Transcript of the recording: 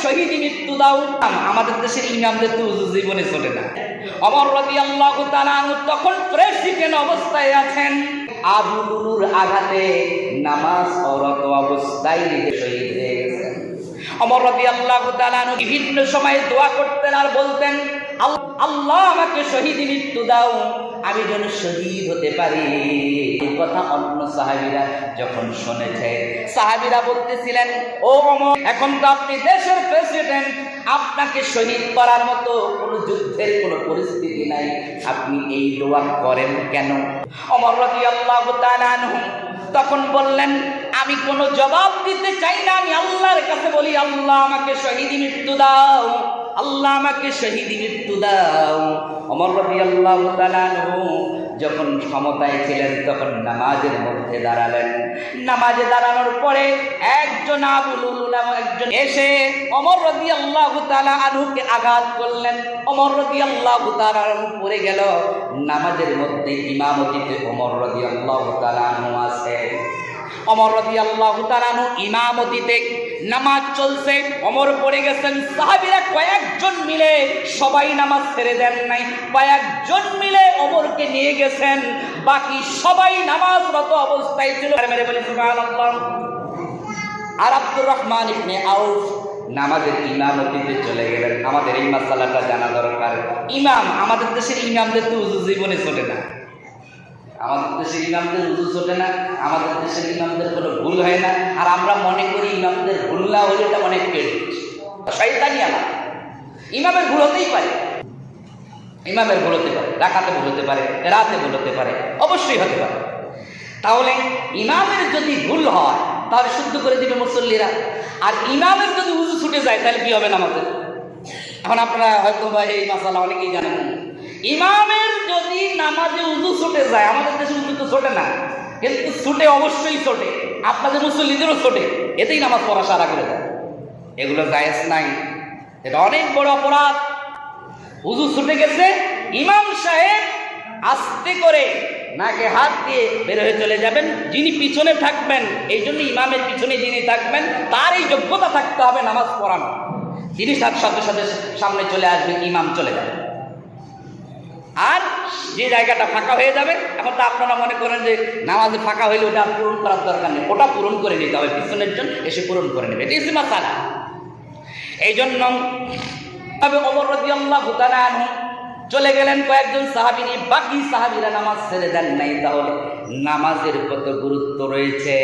শহীদি মৃত্যু দাও। আমাদের দেশের ইমামদের তো জীবনে চলে না। ওমর রাদিয়াল্লাহু তাআলা তখন প্রেসিডেন্ট অবস্থায় আছেন, আবু লুলুর আঘাতে নামাজ অরত অবস্থায় শহীদ হয়ে গেছেন। ওমর রাদিয়াল্লাহু তাআলা বিভিন্ন সময় দোয়া করতেন আর বলতেন, আল্লাহ আমাকে শহীদ মৃত্যু দাও, আমি যেন শহীদ হতে পারি। এই কথা অন্য সাহাবীরা যখন শুনেছে, সাহাবীরা বলতেছিলেন, ও ওমর, এখন তো আপনি দেশের প্রেসিডেন্ট, আপনাকে শহীদ করার মতো কোনো যুদ্ধের কোনো পরিস্থিতি নাই, আপনি এই দোয়া করেন কেন? ওমর রাদিয়াল্লাহু তাআলা আনহু তখন বললেন, আমি কোনো জবাব দিতে চাই না, আমি আল্লাহর কাছে বলি, আল্লাহ আমাকে শহীদ মৃত্যু দাও, আল্লাহ আমাকে শহীদ মৃত্যু দাও। ওমর রাদিয়াল্লাহু তাআলা আনহু যখন ক্ষমতায় ছিলেন তখন নামাজের মধ্যে দাঁড়ালেন। নামাজে দাঁড়ানোর পরে একজন আবু লুলু নামক একজন এসে ওমর রাদিয়াল্লাহু তাআলা আনহুকে আঘাত করলেন। ওমর রাদিয়াল্লাহু তাআলা আনহু পড়ে গেল। নামাজের মধ্যে ইমামতিতে ওমর রাদিয়াল্লাহু তাআলা আনহু আছে। ওমর রাদিয়াল্লাহু তাআলা আনহু ইমামতিতে নামাজ চলছে, ওমর পড়ে গেছেন। সাহাবীরা কয়েকজন মিলে, সবাই নামাজ ছেড়ে দেন নাই, কয়েকজন মিলে ওমরকে নিয়ে গেছেন, বাকি সবাই নামাজরত অবস্থায় ছিল। মেরে বলি সুবহানাল্লাহ। আর আব্দুর রহমান ইবনে আউফ নামাজের ইমামতিতে চলে গেলেন। আমাদের এই মাসালাটা জানা দরকার। ইমাম, আমাদের দেশের ইমামদের তো উযু জীবনে ছোটে না, আমাদের দেশের ইমামদের উযু ছোটে না, আমাদের দেশের ইমামদের কোনো ভুল হয় না, আর আমরা মনে করি ইমামদের ভুল না হলে এটা অনেক ক্রেডিট। শয়তানি আমার। ইমামের ভুল হতেই পারে, ইমামের ভুল হতে পারে, রাকাতে ভুল হতে পারে, রাতে ভুল হতে পারে, অবশ্যই হতে পারে। তাহলে ইমামের যদি ভুল হয় তাহলে শুদ্ধ করে দিবে মুসল্লিরা, আর ইমামের যদি উযু ছুটে যায় তাহলে কি হবে নামাজের? এখন আপনারা হয়তো বা এই মাসালা অনেকেই জানেন না। ইমামের যদি নামাজে উযু ছুটে যায়, আমাদের দেশে উযু তো ছোটে না, কিন্তু ছুটে, অবশ্যই ছোটে, আপনাদের মুসল্লিদেরও ছোটে, এতেই নামাজ পড়া সারা করে দেয়। এগুলো জায়েজ নাই, এটা অনেক বড় অপরাধ। উযু ছুটে গেছে, ইমাম সাহেব আস্তে করে নাকে হাত দিয়ে বের হয়ে চলে যাবেন। যিনি পিছনে থাকবেন, এই জন্য ইমামের পিছনে যিনি থাকবেন তার এই যোগ্যতা থাকতে হবে নামাজ পড়ানো। তিনি সাথে সাথে সামনে চলে আসবেন, ইমাম চলে যাবে। আর যে জায়গাটা ফাঁকা হয়ে যাবে, এখন তো আপনারা মনে করেন যে নামাজে ফাঁকা হইলে ওটা পূরণ করার দরকার নেই, ওটা পূরণ করে নিতে হবে, পিছনের জন এসে পূরণ করে নেবে। এটাই মাসালা। এই জন্য ওমর রাদিয়াল্লাহু তাআলা আনহু চলে গেলেন কয়েকজন সাহাবী নিয়ে, বাকি সাহাবীরা নামাজ ছেড়ে দেন নাই। তাহলে নামাজের কত গুরুত্ব রয়েছে।